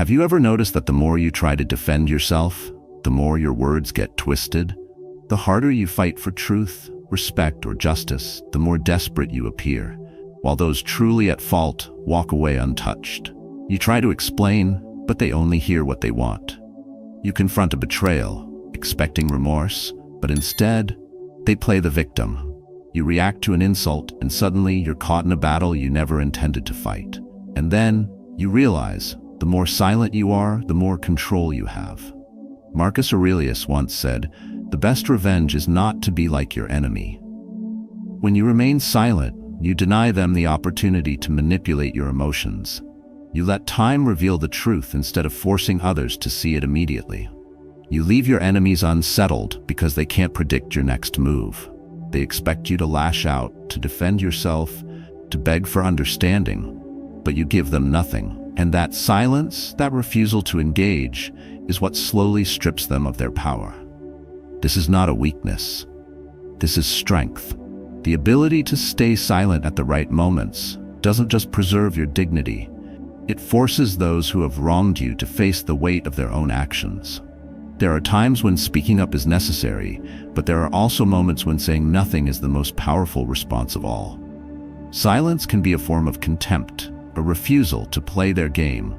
Have you ever noticed that the more you try to defend yourself, the more your words get twisted? The harder you fight for truth, respect, or justice, the more desperate you appear, while those truly at fault walk away untouched. You try to explain, but they only hear what they want. You confront a betrayal, expecting remorse, but instead, they play the victim. You react to an insult, and suddenly you're caught in a battle you never intended to fight. And then, you realize, the more silent you are, the more control you have. Marcus Aurelius once said, "The best revenge is not to be like your enemy." When you remain silent, you deny them the opportunity to manipulate your emotions. You let time reveal the truth instead of forcing others to see it immediately. You leave your enemies unsettled because they can't predict your next move. They expect you to lash out, to defend yourself, to beg for understanding, but you give them nothing. And that silence, that refusal to engage, is what slowly strips them of their power. This is not a weakness. This is strength. The ability to stay silent at the right moments doesn't just preserve your dignity. It forces those who have wronged you to face the weight of their own actions. There are times when speaking up is necessary, but there are also moments when saying nothing is the most powerful response of all. Silence can be a form of contempt, a refusal to play their game,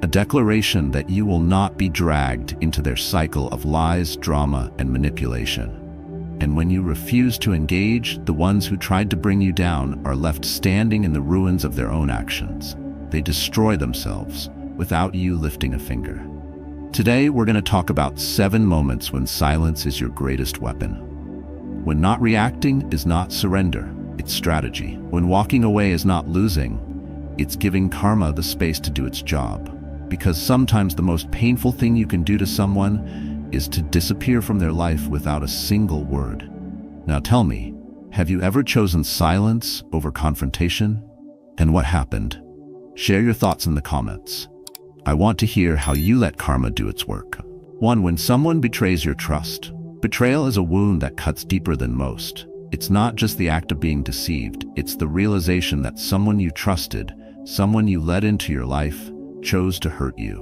a declaration that you will not be dragged into their cycle of lies, drama, and manipulation. And when you refuse to engage, the ones who tried to bring you down are left standing in the ruins of their own actions. They destroy themselves without you lifting a finger. Today, we're going to talk about 7 moments when silence is your greatest weapon. When not reacting is not surrender, it's strategy. When walking away is not losing, it's giving karma the space to do its job. Because sometimes the most painful thing you can do to someone is to disappear from their life without a single word. Now tell me, have you ever chosen silence over confrontation? And what happened? Share your thoughts in the comments. I want to hear how you let karma do its work. 1. When someone betrays your trust. Betrayal is a wound that cuts deeper than most. It's not just the act of being deceived, it's the realization that someone you trusted, someone you let into your life, chose to hurt you.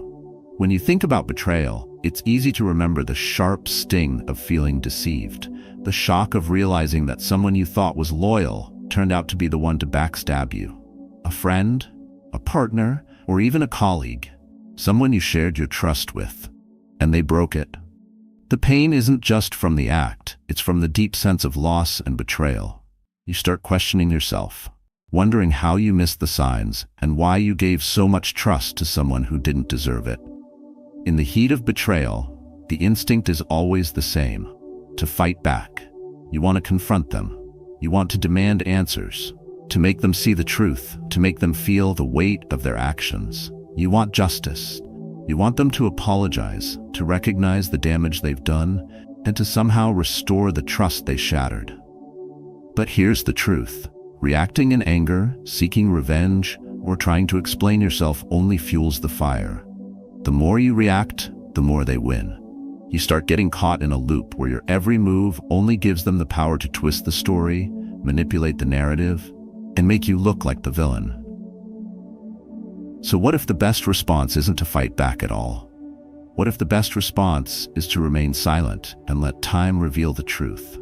When you think about betrayal, it's easy to remember the sharp sting of feeling deceived, the shock of realizing that someone you thought was loyal turned out to be the one to backstab you. A friend, a partner, or even a colleague, someone you shared your trust with, and they broke it. The pain isn't just from the act, it's from the deep sense of loss and betrayal. You start questioning yourself, wondering how you missed the signs and why you gave so much trust to someone who didn't deserve it. In the heat of betrayal, the instinct is always the same: to fight back. You want to confront them. You want to demand answers, to make them see the truth, to make them feel the weight of their actions. You want justice. You want them to apologize, to recognize the damage they've done, and to somehow restore the trust they shattered. But here's the truth. Reacting in anger, seeking revenge, or trying to explain yourself only fuels the fire. The more you react, the more they win. You start getting caught in a loop where your every move only gives them the power to twist the story, manipulate the narrative, and make you look like the villain. So what if the best response isn't to fight back at all? What if the best response is to remain silent and let time reveal the truth?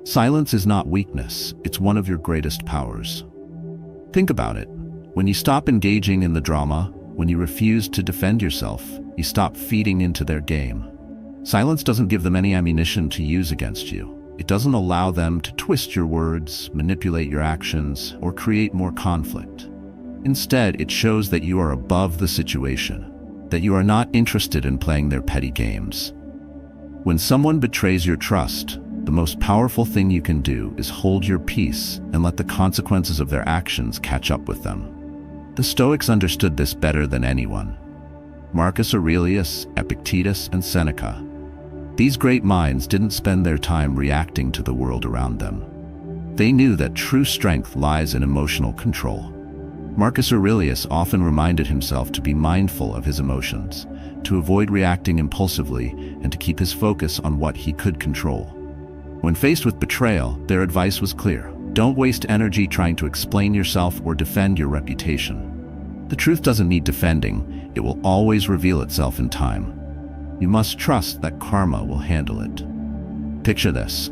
Silence is not weakness, it's one of your greatest powers. Think about it. When you stop engaging in the drama, when you refuse to defend yourself, you stop feeding into their game. Silence doesn't give them any ammunition to use against you. It doesn't allow them to twist your words, manipulate your actions, or create more conflict. Instead, it shows that you are above the situation, that you are not interested in playing their petty games. When someone betrays your trust, the most powerful thing you can do is hold your peace and let the consequences of their actions catch up with them. The Stoics understood this better than anyone. Marcus Aurelius, Epictetus, and Seneca. These great minds didn't spend their time reacting to the world around them. They knew that true strength lies in emotional control. Marcus Aurelius often reminded himself to be mindful of his emotions, to avoid reacting impulsively, and to keep his focus on what he could control. When faced with betrayal, their advice was clear. Don't waste energy trying to explain yourself or defend your reputation. The truth doesn't need defending. It will always reveal itself in time. You must trust that karma will handle it. Picture this.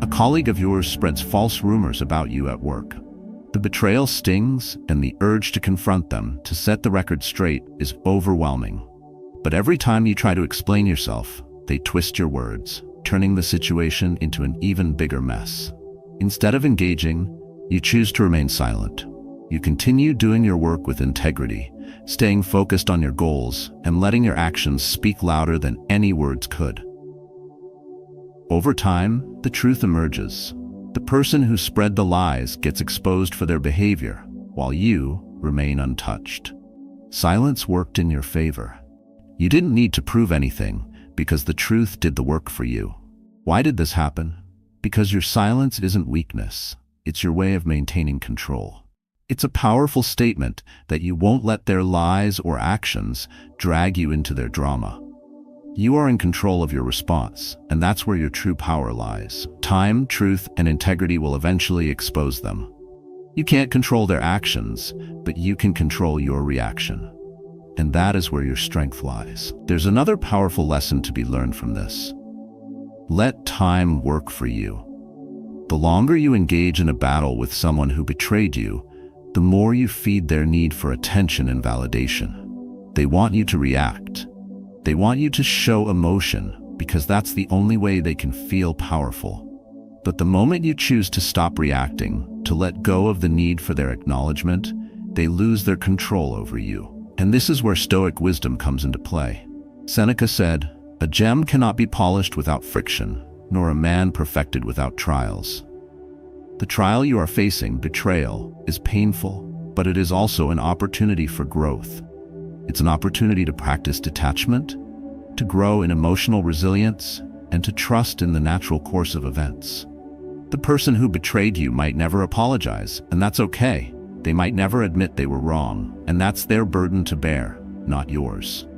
A colleague of yours spreads false rumors about you at work. The betrayal stings, and the urge to confront them, to set the record straight, is overwhelming. But every time you try to explain yourself, they twist your words, turning the situation into an even bigger mess. Instead of engaging, you choose to remain silent. You continue doing your work with integrity, staying focused on your goals, and letting your actions speak louder than any words could. Over time, the truth emerges. The person who spread the lies gets exposed for their behavior, while you remain untouched. Silence worked in your favor. You didn't need to prove anything, because the truth did the work for you. Why did this happen? Because your silence isn't weakness. It's your way of maintaining control. It's a powerful statement that you won't let their lies or actions drag you into their drama. You are in control of your response, and that's where your true power lies. Time, truth, and integrity will eventually expose them. You can't control their actions, but you can control your reaction. And that is where your strength lies. There's another powerful lesson to be learned from this. Let time work for you. The longer you engage in a battle with someone who betrayed you, the more you feed their need for attention and validation. They want you to react. They want you to show emotion, because that's the only way they can feel powerful. But the moment you choose to stop reacting, to let go of the need for their acknowledgement, they lose their control over you. And this is where Stoic wisdom comes into play. Seneca said, "A gem cannot be polished without friction, nor a man perfected without trials." The trial you are facing, betrayal, is painful, but it is also an opportunity for growth. It's an opportunity to practice detachment, to grow in emotional resilience, and to trust in the natural course of events. The person who betrayed you might never apologize, and that's okay. They might never admit they were wrong, and that's their burden to bear, not yours.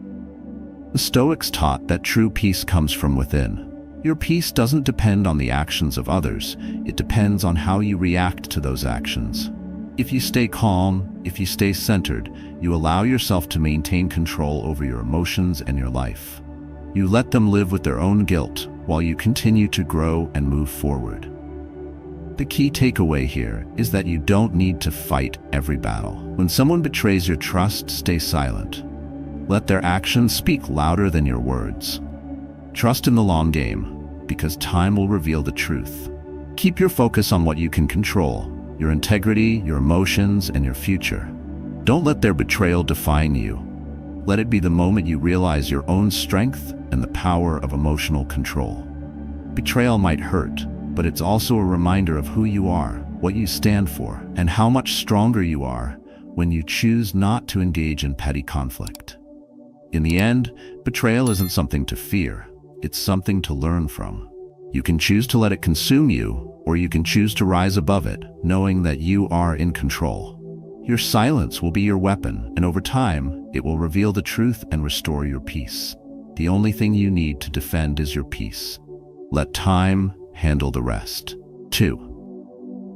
The Stoics taught that true peace comes from within. Your peace doesn't depend on the actions of others, it depends on how you react to those actions. If you stay calm, if you stay centered, you allow yourself to maintain control over your emotions and your life. You let them live with their own guilt while you continue to grow and move forward. The key takeaway here is that you don't need to fight every battle. When someone betrays your trust, stay silent. Let their actions speak louder than your words. Trust in the long game, because time will reveal the truth. Keep your focus on what you can control, your integrity, your emotions, and your future. Don't let their betrayal define you. Let it be the moment you realize your own strength and the power of emotional control. Betrayal might hurt, but it's also a reminder of who you are, what you stand for, and how much stronger you are when you choose not to engage in petty conflict. In the end, betrayal isn't something to fear, it's something to learn from. You can choose to let it consume you, or you can choose to rise above it, knowing that you are in control. Your silence will be your weapon, and over time, it will reveal the truth and restore your peace. The only thing you need to defend is your peace. Let time handle the rest. 2.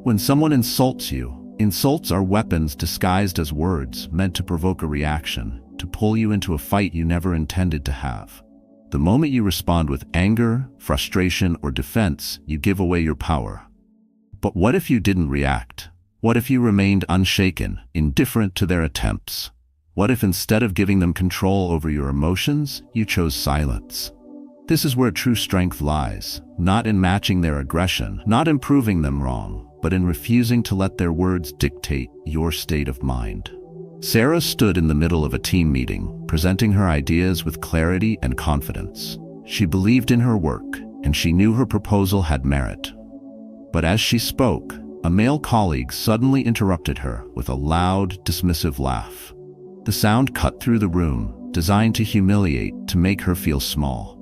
When someone insults you, insults are weapons disguised as words meant to provoke a reaction, to pull you into a fight you never intended to have. The moment you respond with anger, frustration, or defense, you give away your power. But what if you didn't react? What if you remained unshaken, indifferent to their attempts? What if instead of giving them control over your emotions, you chose silence? This is where true strength lies, not in matching their aggression, not in proving them wrong, but in refusing to let their words dictate your state of mind. Sarah stood in the middle of a team meeting, presenting her ideas with clarity and confidence. She believed in her work, and she knew her proposal had merit. But as she spoke, a male colleague suddenly interrupted her with a loud, dismissive laugh. The sound cut through the room, designed to humiliate, to make her feel small.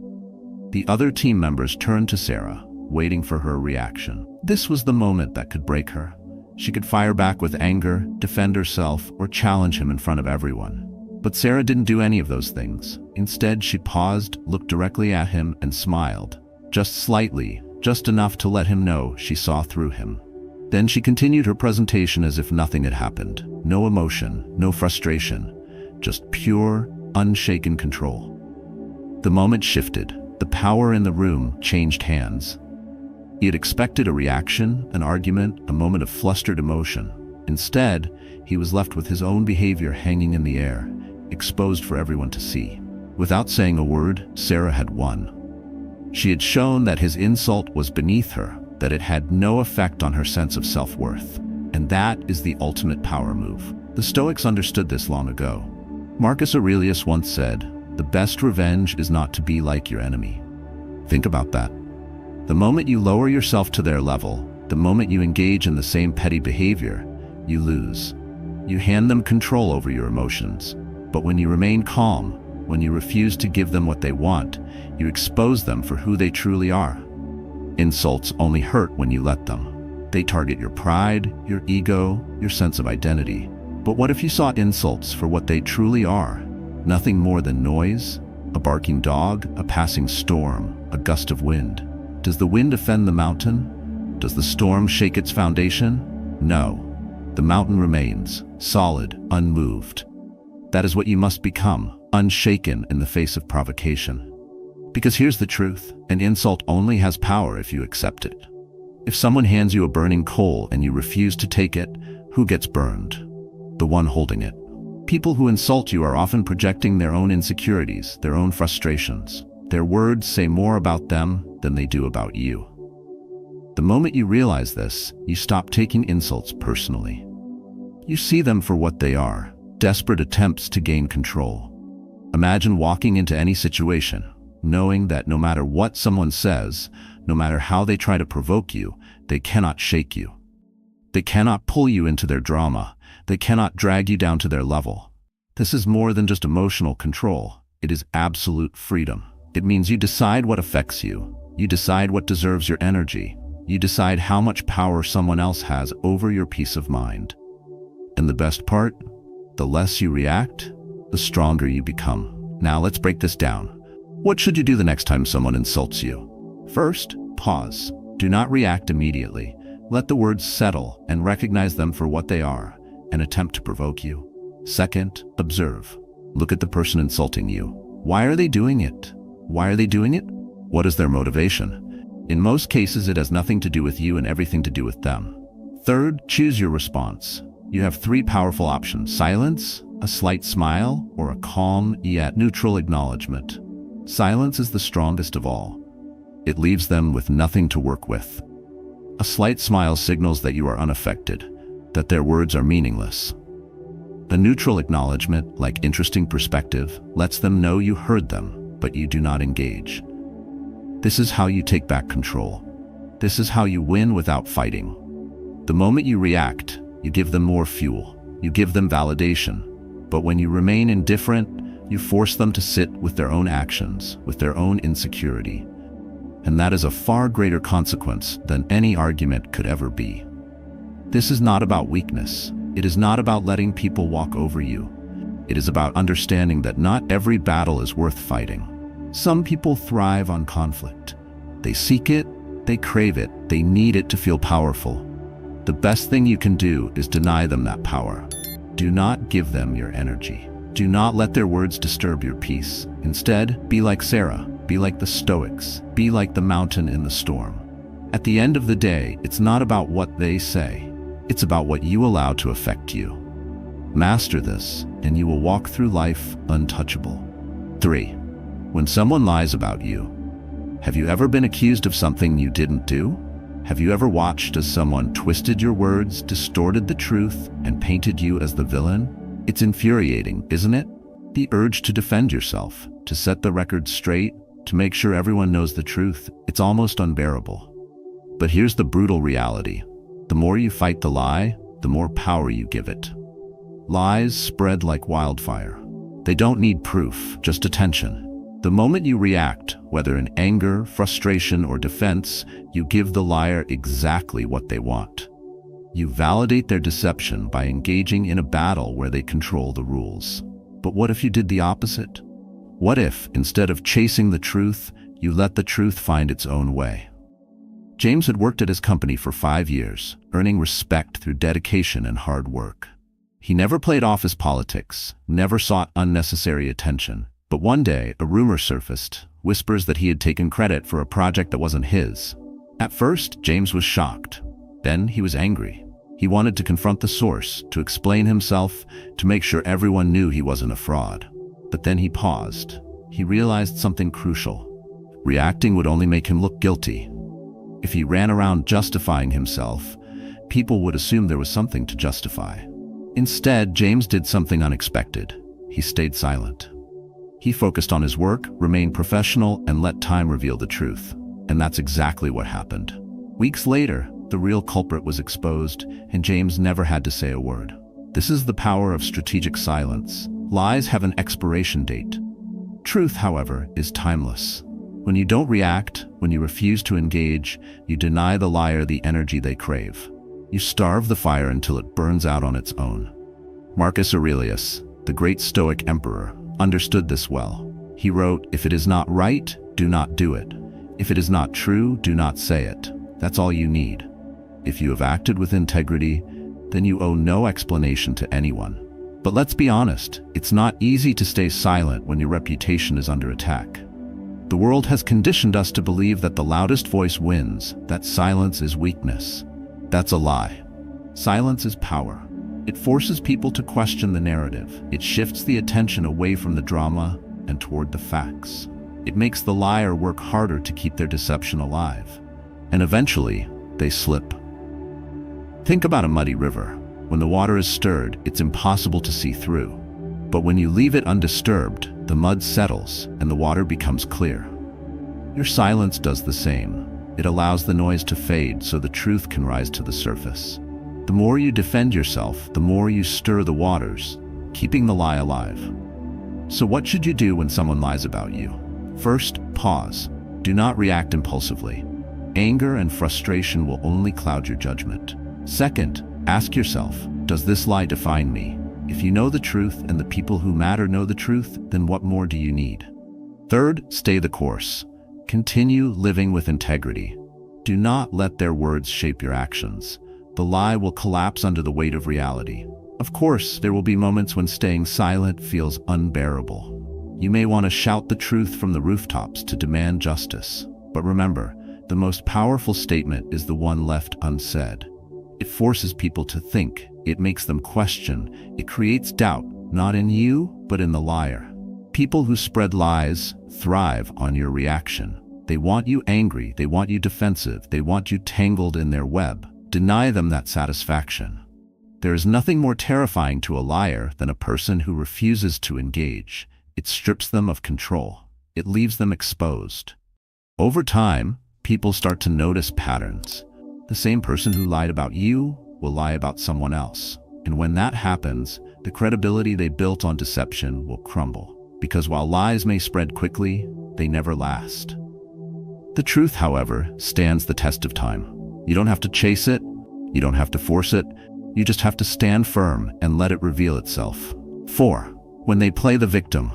The other team members turned to Sarah, waiting for her reaction. This was the moment that could break her. She could fire back with anger, defend herself, or challenge him in front of everyone. But Sarah didn't do any of those things. Instead, she paused, looked directly at him, and smiled. Just slightly, just enough to let him know she saw through him. Then she continued her presentation as if nothing had happened. no emotion, no frustration, just pure, unshaken control. The moment shifted. The power in the room changed hands. He had expected a reaction, an argument, a moment of flustered emotion. Instead, he was left with his own behavior hanging in the air, exposed for everyone to see. Without saying a word, Sarah had won. She had shown that his insult was beneath her, that it had no effect on her sense of self-worth. And that is the ultimate power move. The Stoics understood this long ago. Marcus Aurelius once said, "The best revenge is not to be like your enemy." Think about that. The moment you lower yourself to their level, the moment you engage in the same petty behavior, you lose. You hand them control over your emotions. But when you remain calm, when you refuse to give them what they want, you expose them for who they truly are. Insults only hurt when you let them. They target your pride, your ego, your sense of identity. But what if you saw insults for what they truly are? Nothing more than noise, a barking dog, a passing storm, a gust of wind. Does the wind offend the mountain? Does the storm shake its foundation? No. The mountain remains, solid, unmoved. That is what you must become, unshaken in the face of provocation. Because here's the truth, an insult only has power if you accept it. If someone hands you a burning coal and you refuse to take it, who gets burned? The one holding it. People who insult you are often projecting their own insecurities, their own frustrations. Their words say more about them than they do about you. The moment you realize this, you stop taking insults personally. You see them for what they are, desperate attempts to gain control. Imagine walking into any situation, knowing that no matter what someone says, no matter how they try to provoke you, they cannot shake you. They cannot pull you into their drama. They cannot drag you down to their level. This is more than just emotional control. It is absolute freedom. It means you decide what affects you. You decide what deserves your energy. You decide how much power someone else has over your peace of mind. And the best part? The less you react, the stronger you become. Now let's break this down. What should you do the next time someone insults you? First, pause. Do not react immediately. Let the words settle and recognize them for what they are, an attempt to provoke you. Second, observe. Look at the person insulting you. Why are they doing it? Why are they doing it? What is their motivation? In most cases, it has nothing to do with you and everything to do with them. Third, choose your response. You have three powerful options: silence, a slight smile, or a calm yet neutral acknowledgement. Silence is the strongest of all. It leaves them with nothing to work with. A slight smile signals that you are unaffected, that their words are meaningless. A neutral acknowledgement, like interesting perspective, lets them know you heard them, but you do not engage. This is how you take back control. This is how you win without fighting. The moment you react, you give them more fuel. You give them validation. But when you remain indifferent, you force them to sit with their own actions, with their own insecurity. And that is a far greater consequence than any argument could ever be. This is not about weakness. It is not about letting people walk over you. It is about understanding that not every battle is worth fighting. Some people thrive on conflict. They seek it, they crave it, they need it to feel powerful. The best thing you can do is deny them that power. Do not give them your energy. Do not let their words disturb your peace. Instead, be like Sarah. Be like the Stoics. Be like the mountain in the storm. At the end of the day, it's not about what they say. It's about what you allow to affect you. Master this, and you will walk through life untouchable. 3. When someone lies about you, have you ever been accused of something you didn't do? Have you ever watched as someone twisted your words, distorted the truth, and painted you as the villain? It's infuriating, isn't it? The urge to defend yourself, to set the record straight, to make sure everyone knows the truth, it's almost unbearable. But here's the brutal reality. The more you fight the lie, the more power you give it. Lies spread like wildfire. They don't need proof, just attention. The moment you react, whether in anger, frustration, or defense, you give the liar exactly what they want. You validate their deception by engaging in a battle where they control the rules. But what if you did the opposite? What if, instead of chasing the truth, you let the truth find its own way? James had worked at his company for 5 years, earning respect through dedication and hard work. He never played office politics, never sought unnecessary attention. But one day, a rumor surfaced, whispers that he had taken credit for a project that wasn't his. At first, James was shocked. Then he was angry. He wanted to confront the source, to explain himself, to make sure everyone knew he wasn't a fraud. But then he paused. He realized something crucial. Reacting would only make him look guilty. If he ran around justifying himself, people would assume there was something to justify. Instead, James did something unexpected. He stayed silent. He focused on his work, remained professional, and let time reveal the truth. And that's exactly what happened. Weeks later, the real culprit was exposed, and James never had to say a word. This is the power of strategic silence. Lies have an expiration date. Truth, however, is timeless. When you don't react, when you refuse to engage, you deny the liar the energy they crave. You starve the fire until it burns out on its own. Marcus Aurelius, the great Stoic emperor, understood this well. He wrote, "If it is not right, do not do it. If it is not true, do not say it. That's all you need. If you have acted with integrity, then you owe no explanation to anyone." But let's be honest, it's not easy to stay silent when your reputation is under attack. The world has conditioned us to believe that the loudest voice wins, that silence is weakness. That's a lie. Silence is power. It forces people to question the narrative. It shifts the attention away from the drama and toward the facts. It makes the liar work harder to keep their deception alive. And eventually, they slip. Think about a muddy river. When the water is stirred, it's impossible to see through. But when you leave it undisturbed, the mud settles and the water becomes clear. Your silence does the same. It allows the noise to fade so the truth can rise to the surface. The more you defend yourself, the more you stir the waters, keeping the lie alive. So what should you do when someone lies about you? First, pause. Do not react impulsively. Anger and frustration will only cloud your judgment. Second, ask yourself, does this lie define me? If you know the truth and the people who matter know the truth, then what more do you need? Third, stay the course. Continue living with integrity. Do not let their words shape your actions. The lie will collapse under the weight of reality. Of course, there will be moments when staying silent feels unbearable. You may want to shout the truth from the rooftops to demand justice. But remember, the most powerful statement is the one left unsaid. It forces people to think. It makes them question. It creates doubt, not in you, but in the liar. People who spread lies thrive on your reaction. They want you angry, they want you defensive, they want you tangled in their web. Deny them that satisfaction. There is nothing more terrifying to a liar than a person who refuses to engage. It strips them of control. It leaves them exposed. Over time, people start to notice patterns. The same person who lied about you will lie about someone else. And when that happens, the credibility they built on deception will crumble. Because while lies may spread quickly, they never last. The truth, however, stands the test of time. You don't have to chase it, you don't have to force it, you just have to stand firm and let it reveal itself. 4. When they play the victim.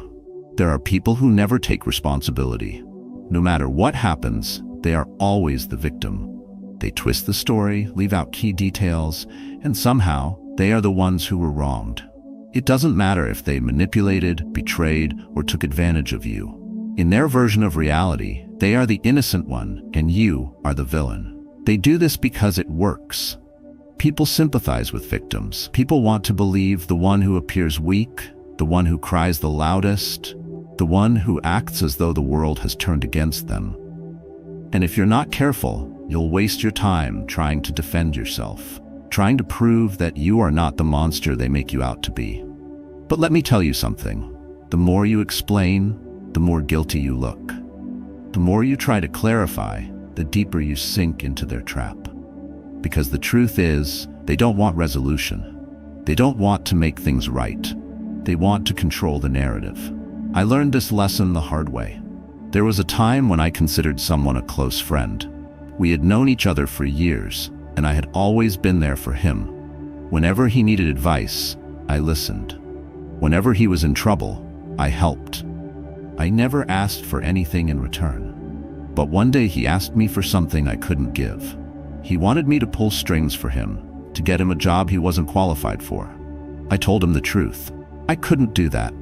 There are people who never take responsibility. No matter what happens, they are always the victim. They twist the story, leave out key details, and somehow they are the ones who were wronged. It doesn't matter if they manipulated, betrayed, or took advantage of you. In their version of reality, they are the innocent one, and you are the villain. They do this because it works. People sympathize with victims. People want to believe the one who appears weak, the one who cries the loudest, the one who acts as though the world has turned against them. And if you're not careful, you'll waste your time trying to defend yourself, trying to prove that you are not the monster they make you out to be. But let me tell you something. The more you explain, the more guilty you look. The more you try to clarify, the deeper you sink into their trap. Because the truth is, they don't want resolution. They don't want to make things right. They want to control the narrative. I learned this lesson the hard way. There was a time when I considered someone a close friend. We had known each other for years, and I had always been there for him. Whenever he needed advice, I listened. Whenever he was in trouble, I helped. I never asked for anything in return. But one day he asked me for something I couldn't give. He wanted me to pull strings for him, to get him a job he wasn't qualified for. I told him the truth. I couldn't do that.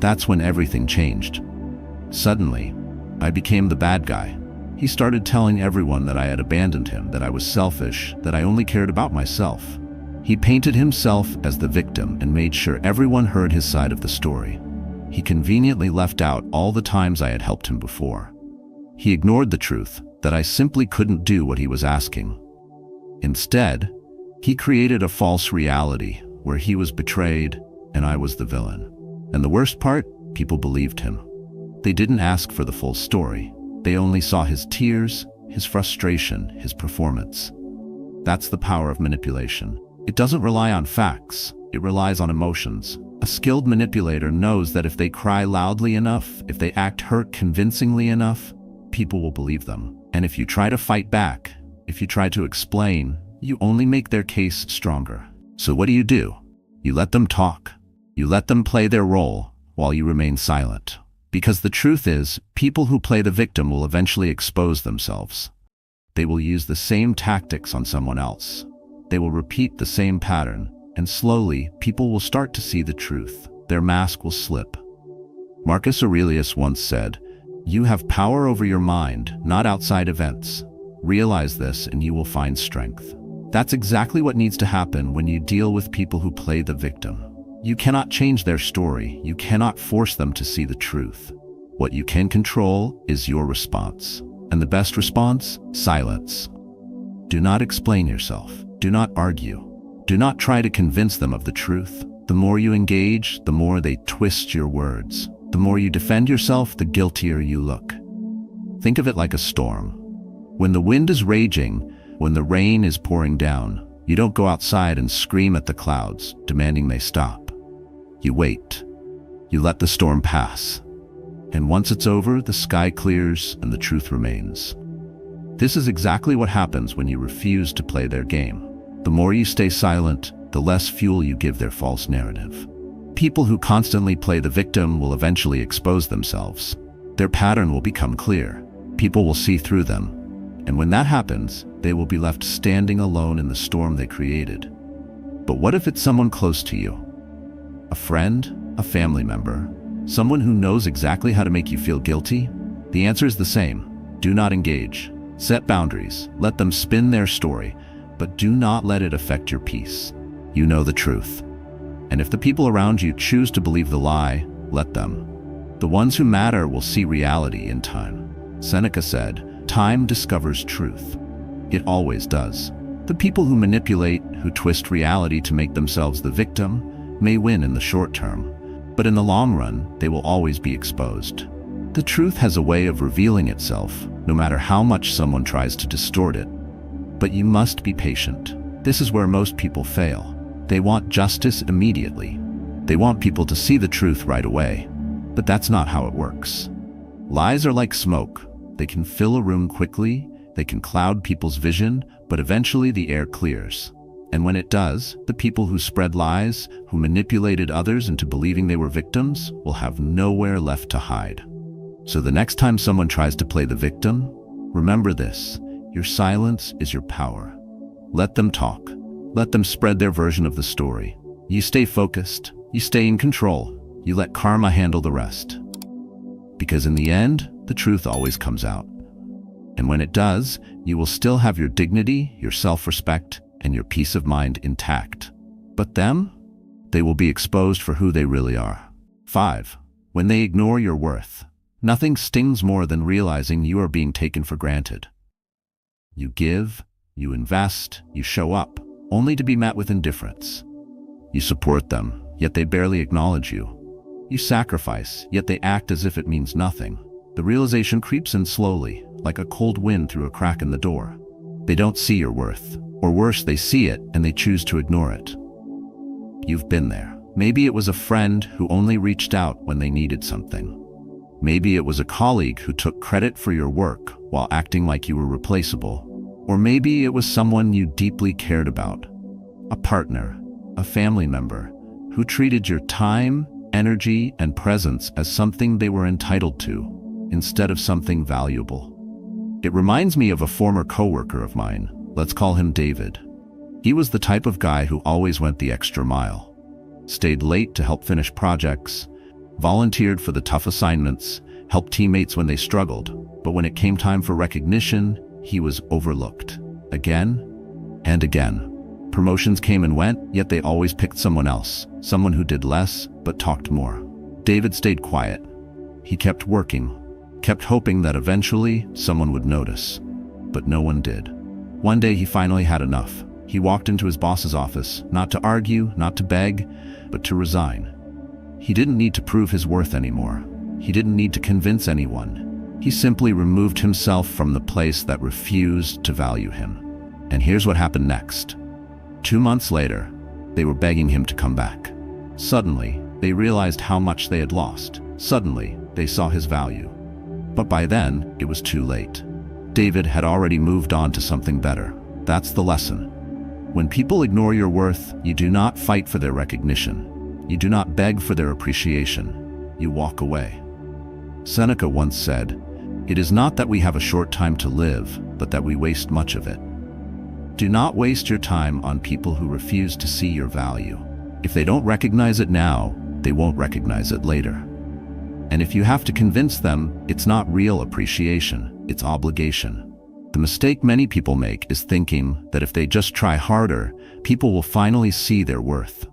That's when everything changed. Suddenly, I became the bad guy. He started telling everyone that I had abandoned him, that I was selfish, that I only cared about myself. He painted himself as the victim and made sure everyone heard his side of the story. He conveniently left out all the times I had helped him before. He ignored the truth, that I simply couldn't do what he was asking. Instead, he created a false reality where he was betrayed and I was the villain. And the worst part, people believed him. They didn't ask for the full story. They only saw his tears, his frustration, his performance. That's the power of manipulation. It doesn't rely on facts, it relies on emotions. A skilled manipulator knows that if they cry loudly enough, if they act hurt convincingly enough, people will believe them. And if you try to fight back, if you try to explain, you only make their case stronger. So what do? You let them talk. You let them play their role while you remain silent. Because the truth is, people who play the victim will eventually expose themselves. They will use the same tactics on someone else. They will repeat the same pattern, and slowly, people will start to see the truth. Their mask will slip. Marcus Aurelius once said, "You have power over your mind, not outside events. Realize this and you will find strength." That's exactly what needs to happen when you deal with people who play the victim. You cannot change their story. You cannot force them to see the truth. What you can control is your response. And the best response? Silence. Do not explain yourself. Do not argue. Do not try to convince them of the truth. The more you engage, the more they twist your words. The more you defend yourself, the guiltier you look. Think of it like a storm. When the wind is raging, when the rain is pouring down, you don't go outside and scream at the clouds, demanding they stop. You wait. You let the storm pass. And once it's over, the sky clears and the truth remains. This is exactly what happens when you refuse to play their game. The more you stay silent, the less fuel you give their false narrative. People who constantly play the victim will eventually expose themselves. Their pattern will become clear. People will see through them. And when that happens, they will be left standing alone in the storm they created. But what if it's someone close to you? A friend, a family member, someone who knows exactly how to make you feel guilty? The answer is the same. Do not engage. Set boundaries. Let them spin their story, but do not let it affect your peace. You know the truth. And if the people around you choose to believe the lie, let them. The ones who matter will see reality in time. Seneca said, "Time discovers truth." It always does. The people who manipulate, who twist reality to make themselves the victim, may win in the short term, but in the long run, they will always be exposed. The truth has a way of revealing itself, no matter how much someone tries to distort it. But you must be patient. This is where most people fail. They want justice immediately. They want people to see the truth right away. But that's not how it works. Lies are like smoke. They can fill a room quickly, they can cloud people's vision, but eventually the air clears. And when it does, the people who spread lies, who manipulated others into believing they were victims, will have nowhere left to hide. So the next time someone tries to play the victim, remember this: your silence is your power. Let them talk. Let them spread their version of the story. You stay focused. You stay in control. You let karma handle the rest. Because in the end, the truth always comes out. And when it does, you will still have your dignity, your self-respect, and your peace of mind intact. But them? They will be exposed for who they really are. 5. When they ignore your worth. Nothing stings more than realizing you are being taken for granted. You give, you invest, you show up, only to be met with indifference. You support them, yet they barely acknowledge you. You sacrifice, yet they act as if it means nothing. The realization creeps in slowly, like a cold wind through a crack in the door. They don't see your worth. Or worse, they see it and they choose to ignore it. You've been there. Maybe it was a friend who only reached out when they needed something. Maybe it was a colleague who took credit for your work while acting like you were replaceable. Or maybe it was someone you deeply cared about. A partner, a family member, who treated your time, energy, and presence as something they were entitled to, instead of something valuable. It reminds me of a former coworker of mine. Let's call him David. He was the type of guy who always went the extra mile. stayed late to help finish projects, volunteered for the tough assignments, helped teammates when they struggled. But when it came time for recognition, he was overlooked. Again and again. Promotions came and went, yet they always picked someone else, someone who did less but talked more. David stayed quiet. He kept working, kept hoping that eventually someone would notice. But no one did. One day he finally had enough. He walked into his boss's office, not to argue, not to beg, but to resign. He didn't need to prove his worth anymore. He didn't need to convince anyone. He simply removed himself from the place that refused to value him. And here's what happened next. 2 months later, they were begging him to come back. Suddenly, they realized how much they had lost. Suddenly, they saw his value. But by then, it was too late. David had already moved on to something better. That's the lesson. When people ignore your worth, you do not fight for their recognition. You do not beg for their appreciation. You walk away. Seneca once said, "It is not that we have a short time to live, but that we waste much of it." Do not waste your time on people who refuse to see your value. If they don't recognize it now, they won't recognize it later. And if you have to convince them, it's not real appreciation, it's obligation. The mistake many people make is thinking that if they just try harder, people will finally see their worth.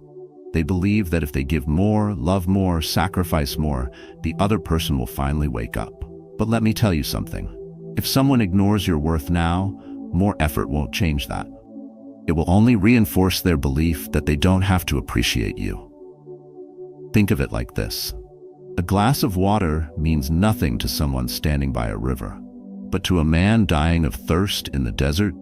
They believe that if they give more, love more, sacrifice more, the other person will finally wake up. But let me tell you something. If someone ignores your worth now, more effort won't change that. It will only reinforce their belief that they don't have to appreciate you. Think of it like this. A glass of water means nothing to someone standing by a river. But to a man dying of thirst in the desert,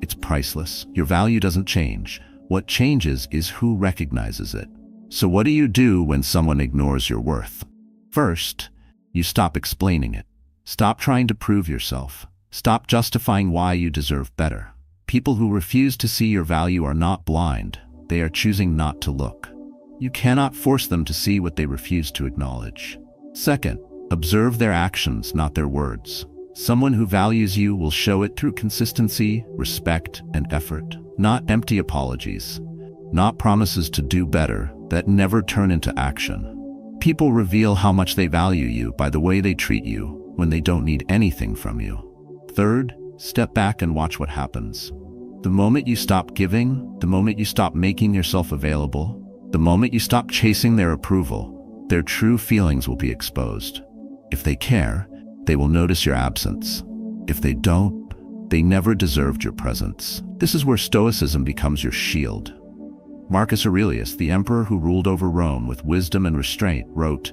it's priceless. Your value doesn't change. What changes is who recognizes it. So what do you do when someone ignores your worth? First, you stop explaining it. Stop trying to prove yourself. Stop justifying why you deserve better. People who refuse to see your value are not blind. They are choosing not to look. You cannot force them to see what they refuse to acknowledge. Second, observe their actions, not their words. Someone who values you will show it through consistency, respect, and effort, not empty apologies, not promises to do better that never turn into action. People reveal how much they value you by the way they treat you when they don't need anything from you. Third, step back and watch what happens. The moment you stop giving, the moment you stop making yourself available, the moment you stop chasing their approval, their true feelings will be exposed. If they care, they will notice your absence. If they don't, they never deserved your presence. This is where Stoicism becomes your shield. Marcus Aurelius, the emperor who ruled over Rome with wisdom and restraint, wrote,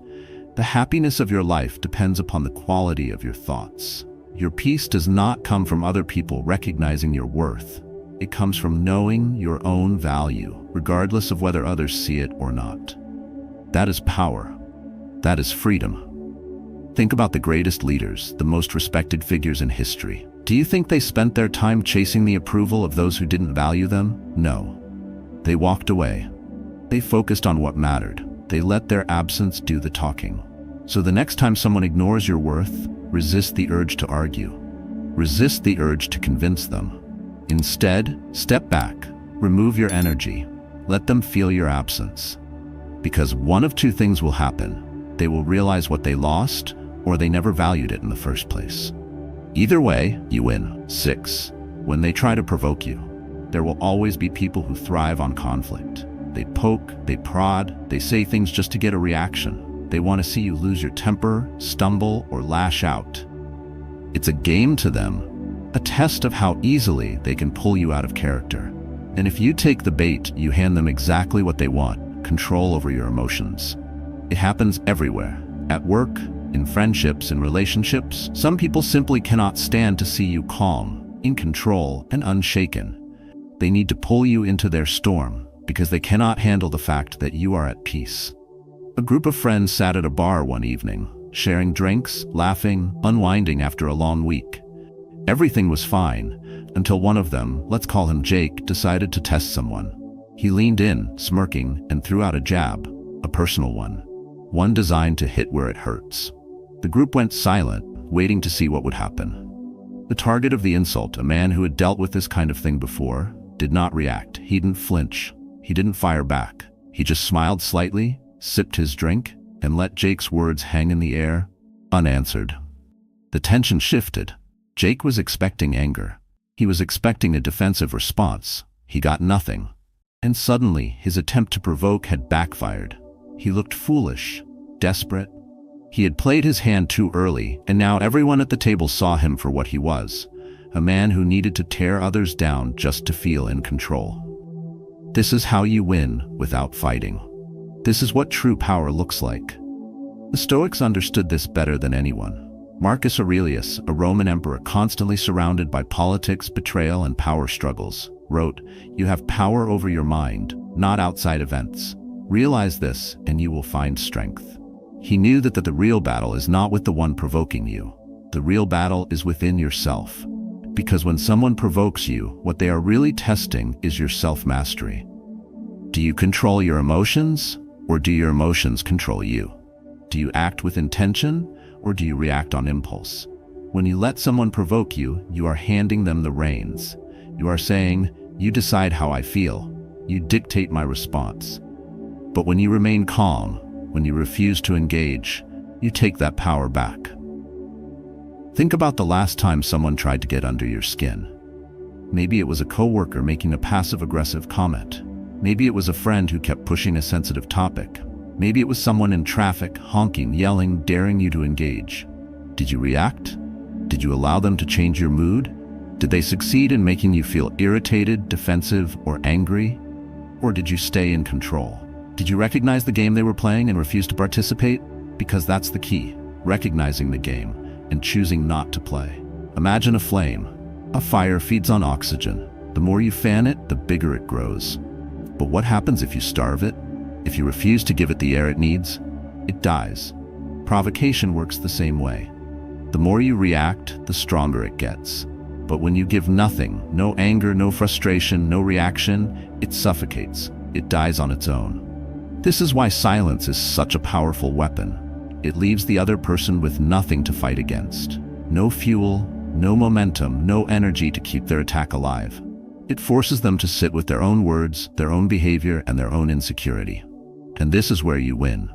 "The happiness of your life depends upon the quality of your thoughts." Your peace does not come from other people recognizing your worth. It comes from knowing your own value, regardless of whether others see it or not. That is power. That is freedom. Think about the greatest leaders, the most respected figures in history. Do you think they spent their time chasing the approval of those who didn't value them? No. They walked away. They focused on what mattered. They let their absence do the talking. So the next time someone ignores your worth, resist the urge to argue. Resist the urge to convince them. Instead, step back, remove your energy, let them feel your absence. Because one of two things will happen. They will realize what they lost, or they never valued it in the first place. Either way, you win. 6. When they try to provoke you, there will always be people who thrive on conflict. They poke, they prod, they say things just to get a reaction. They want to see you lose your temper, stumble, or lash out. It's a game to them, a test of how easily they can pull you out of character. And if you take the bait, you hand them exactly what they want, control over your emotions. It happens everywhere. At work, in friendships, in relationships. Some people simply cannot stand to see you calm, in control, and unshaken. They need to pull you into their storm because they cannot handle the fact that you are at peace. A group of friends sat at a bar one evening, sharing drinks, laughing, unwinding after a long week. Everything was fine until one of them, let's call him Jake, decided to test someone. He leaned in, smirking, and threw out a jab, a personal one designed to hit where it hurts. The group went silent, waiting to see what would happen. The target of the insult, a man who had dealt with this kind of thing before, did not react. He didn't flinch. He didn't fire back. He just smiled slightly, sipped his drink, and let Jake's words hang in the air, unanswered. The tension shifted. Jake was expecting anger. He was expecting a defensive response. He got nothing. And suddenly, his attempt to provoke had backfired. He looked foolish, desperate. He had played his hand too early, and now everyone at the table saw him for what he was, a man who needed to tear others down just to feel in control. This is how you win without fighting. This is what true power looks like. The Stoics understood this better than anyone. Marcus Aurelius, a Roman emperor constantly surrounded by politics, betrayal, and power struggles, wrote, "You have power over your mind, not outside events. Realize this, and you will find strength." He knew that the real battle is not with the one provoking you. The real battle is within yourself. Because when someone provokes you, what they are really testing is your self-mastery. Do you control your emotions, or do your emotions control you? Do you act with intention, or do you react on impulse? When you let someone provoke you, you are handing them the reins. You are saying, "You decide how I feel. You dictate my response." But when you remain calm, when you refuse to engage, you take that power back. Think about the last time someone tried to get under your skin. Maybe it was a coworker making a passive-aggressive comment. Maybe it was a friend who kept pushing a sensitive topic. Maybe it was someone in traffic, honking, yelling, daring you to engage. Did you react? Did you allow them to change your mood? Did they succeed in making you feel irritated, defensive, or angry? Or did you stay in control? Did you recognize the game they were playing and refuse to participate? Because that's the key, recognizing the game and choosing not to play. Imagine a flame. A fire feeds on oxygen. The more you fan it, the bigger it grows. But what happens if you starve it? If you refuse to give it the air it needs, it dies. Provocation works the same way. The more you react, the stronger it gets. But when you give nothing, no anger, no frustration, no reaction, it suffocates. It dies on its own. This is why silence is such a powerful weapon. It leaves the other person with nothing to fight against. No fuel, no momentum, no energy to keep their attack alive. It forces them to sit with their own words, their own behavior, and their own insecurity. And this is where you win.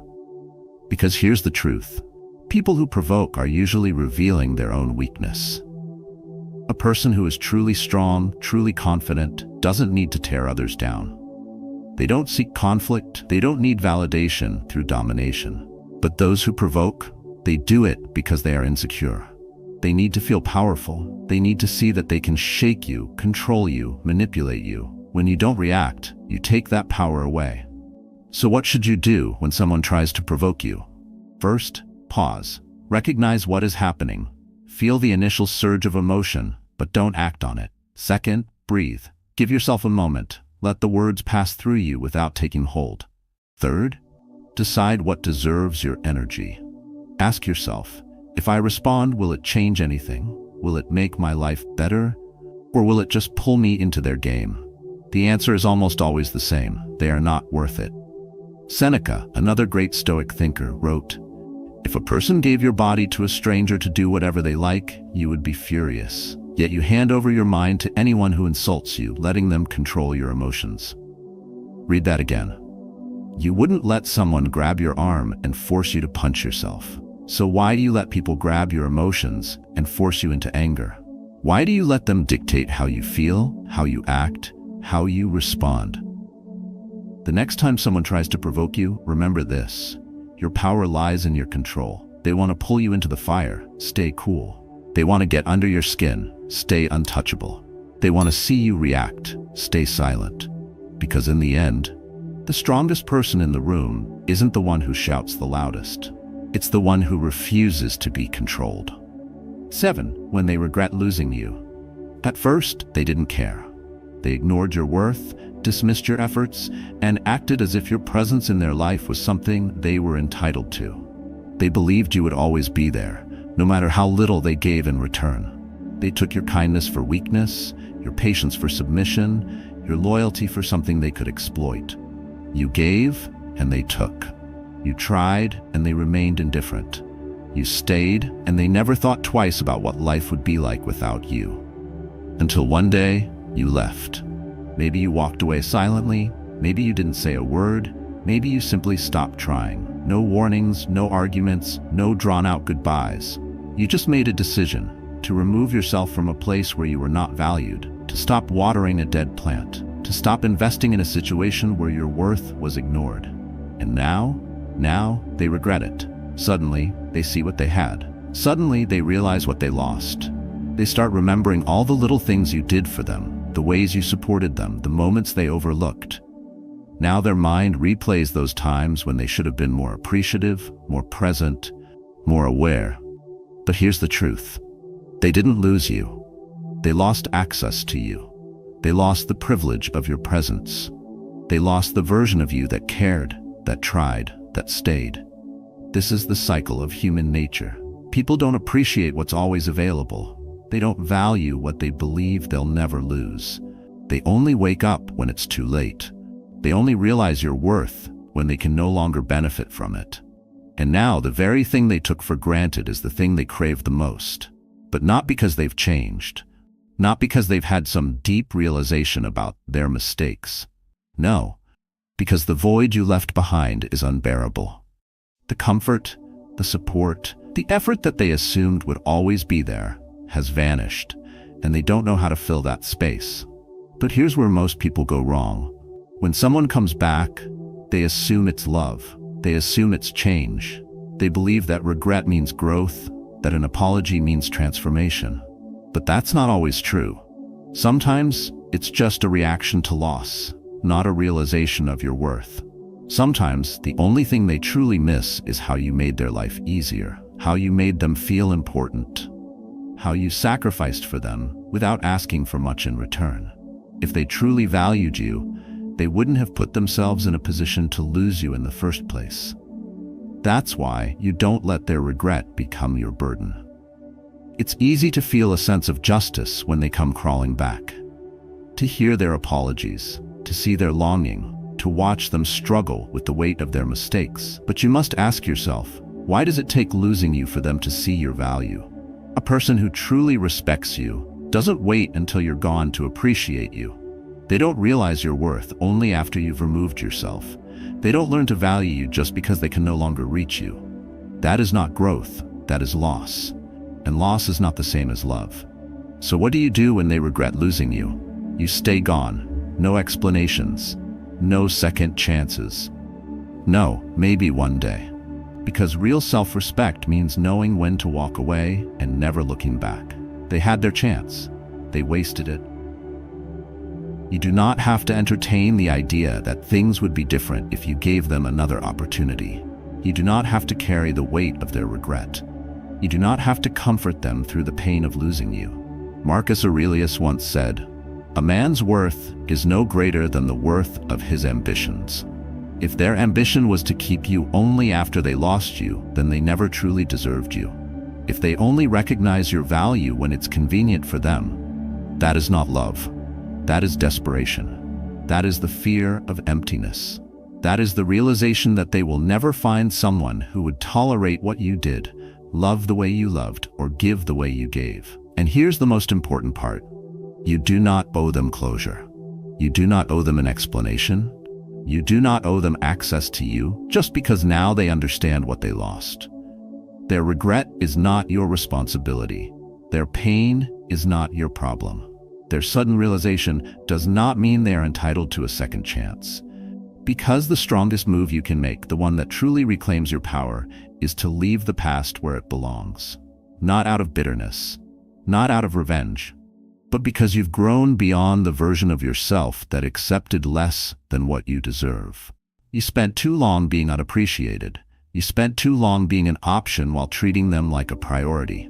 Because here's the truth. People who provoke are usually revealing their own weakness. A person who is truly strong, truly confident, doesn't need to tear others down. They don't seek conflict, they don't need validation through domination. But those who provoke, they do it because they are insecure. They need to feel powerful. They need to see that they can shake you, control you, manipulate you. When you don't react, you take that power away. So what should you do when someone tries to provoke you? First, pause. Recognize what is happening. Feel the initial surge of emotion, but don't act on it. Second, breathe. Give yourself a moment. Let the words pass through you without taking hold. Third, decide what deserves your energy. Ask yourself, if I respond, will it change anything? Will it make my life better? Or will it just pull me into their game? The answer is almost always the same. They are not worth it. Seneca, another great Stoic thinker, wrote, "If a person gave your body to a stranger to do whatever they like, you would be furious. Yet you hand over your mind to anyone who insults you, letting them control your emotions." Read that again. You wouldn't let someone grab your arm and force you to punch yourself. So why do you let people grab your emotions and force you into anger? Why do you let them dictate how you feel, how you act, how you respond? The next time someone tries to provoke you, remember this. Your power lies in your control. They want to pull you into the fire. Stay cool. They want to get under your skin. Stay untouchable. They want to see you react. Stay silent. Because in the end, the strongest person in the room isn't the one who shouts the loudest. It's the one who refuses to be controlled. 7. When they regret losing you. At first, they didn't care. They ignored your worth, dismissed your efforts, and acted as if your presence in their life was something they were entitled to. They believed you would always be there, no matter how little they gave in return. They took your kindness for weakness, your patience for submission, your loyalty for something they could exploit. You gave, and they took. You tried, and they remained indifferent. You stayed, and they never thought twice about what life would be like without you. Until one day, you left. Maybe you walked away silently, maybe you didn't say a word, Maybe you simply stopped trying. No warnings, no arguments, no drawn-out goodbyes. You just made a decision to remove yourself from a place where you were not valued, to stop watering a dead plant, to stop investing in a situation where your worth was ignored. And now they regret it. Suddenly, they see what they had. Suddenly, they realize what they lost. They start remembering all the little things you did for them, the ways you supported them, the moments they overlooked. Now their mind replays those times when they should have been more appreciative, more present, more aware. But here's the truth. They didn't lose you. They lost access to you. They lost the privilege of your presence. They lost the version of you that cared, that tried, that stayed. This is the cycle of human nature. People don't appreciate what's always available. They don't value what they believe they'll never lose. They only wake up when it's too late. They only realize your worth when they can no longer benefit from it. And now the very thing they took for granted is the thing they crave the most. But not because they've changed. Not because they've had some deep realization about their mistakes. No, because the void you left behind is unbearable. The comfort, the support, the effort that they assumed would always be there has vanished, and they don't know how to fill that space. But here's where most people go wrong. When someone comes back, they assume it's love. They assume it's change. They believe that regret means growth, that an apology means transformation. But that's not always true. Sometimes it's just a reaction to loss, not a realization of your worth. Sometimes the only thing they truly miss is how you made their life easier, how you made them feel important, how you sacrificed for them without asking for much in return. If they truly valued you, they wouldn't have put themselves in a position to lose you in the first place. That's why you don't let their regret become your burden. It's easy to feel a sense of justice when they come crawling back. To hear their apologies, to see their longing, to watch them struggle with the weight of their mistakes. But you must ask yourself, why does it take losing you for them to see your value? A person who truly respects you doesn't wait until you're gone to appreciate you. They don't realize your worth only after you've removed yourself. They don't learn to value you just because they can no longer reach you. That is not growth, that is loss. And loss is not the same as love. So what do you do when they regret losing you? You stay gone. No explanations. No second chances. No, maybe one day. Because real self-respect means knowing when to walk away and never looking back. They had their chance. They wasted it. You do not have to entertain the idea that things would be different if you gave them another opportunity. You do not have to carry the weight of their regret. You do not have to comfort them through the pain of losing you. Marcus Aurelius once said, "A man's worth is no greater than the worth of his ambitions." If their ambition was to keep you only after they lost you, then they never truly deserved you. If they only recognize your value when it's convenient for them, that is not love. That is desperation. That is the fear of emptiness. That is the realization that they will never find someone who would tolerate what you did, love the way you loved, or give the way you gave. And here's the most important part. You do not owe them closure. You do not owe them an explanation. You do not owe them access to you just because now they understand what they lost. Their regret is not your responsibility. Their pain is not your problem. Their sudden realization does not mean they are entitled to a second chance. Because the strongest move you can make, the one that truly reclaims your power, is to leave the past where it belongs. Not out of bitterness, not out of revenge, but because you've grown beyond the version of yourself that accepted less than what you deserve. You spent too long being unappreciated. You spent too long being an option while treating them like a priority.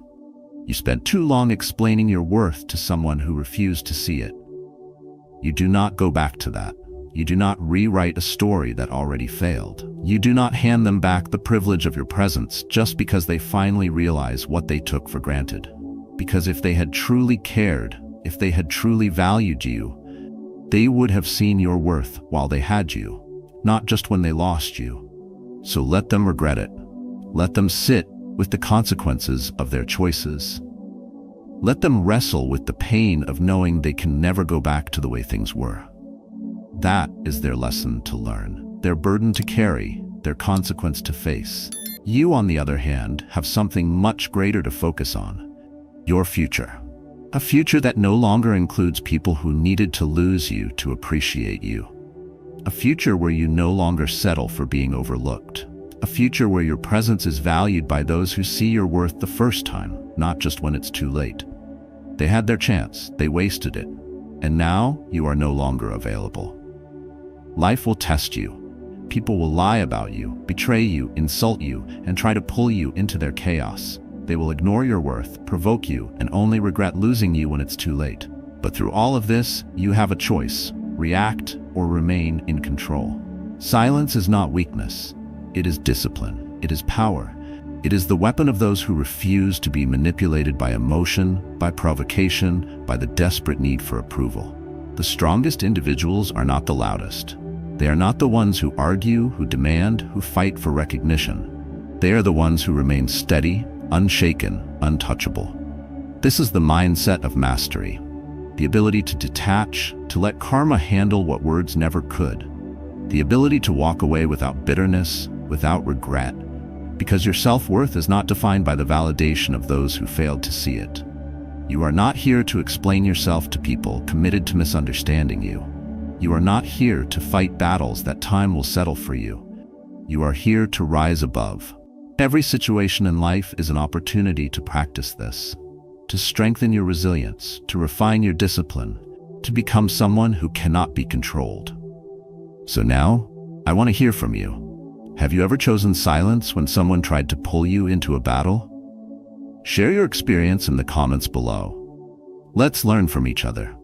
You spent too long explaining your worth to someone who refused to see it. You do not go back to that. You do not rewrite a story that already failed. You do not hand them back the privilege of your presence just because they finally realize what they took for granted. Because if they had truly cared, if they had truly valued you, they would have seen your worth while they had you, not just when they lost you. So let them regret it. Let them sit with the consequences of their choices. Let them wrestle with the pain of knowing they can never go back to the way things were. That is their lesson to learn. their burden to carry, their consequence to face. You, on the other hand, have something much greater to focus on: your future. A future that no longer includes people who needed to lose you to appreciate you. A future where you no longer settle for being overlooked. A future where your presence is valued by those who see your worth the first time, not just when it's too late. They had their chance, they wasted it, and now you are no longer available. Life will test you. People will lie about you, betray you, insult you, and try to pull you into their chaos. They will ignore your worth, provoke you, and only regret losing you when it's too late. But through all of this, you have a choice: react or remain in control. Silence is not weakness. It is discipline. It is power. It is the weapon of those who refuse to be manipulated by emotion, by provocation, by the desperate need for approval. The strongest individuals are not the loudest. They are not the ones who argue, who demand, who fight for recognition. They are the ones who remain steady, unshaken, untouchable. This is the mindset of mastery, the ability to detach, to let karma handle what words never could, the ability to walk away without bitterness, without regret, because your self-worth is not defined by the validation of those who failed to see it. You are not here to explain yourself to people committed to misunderstanding you. You are not here to fight battles that time will settle for you. You are here to rise above. Every situation in life is an opportunity to practice this, to strengthen your resilience, to refine your discipline, to become someone who cannot be controlled. So now, I want to hear from you. Have you ever chosen silence when someone tried to pull you into a battle? Share your experience in the comments below. Let's learn from each other.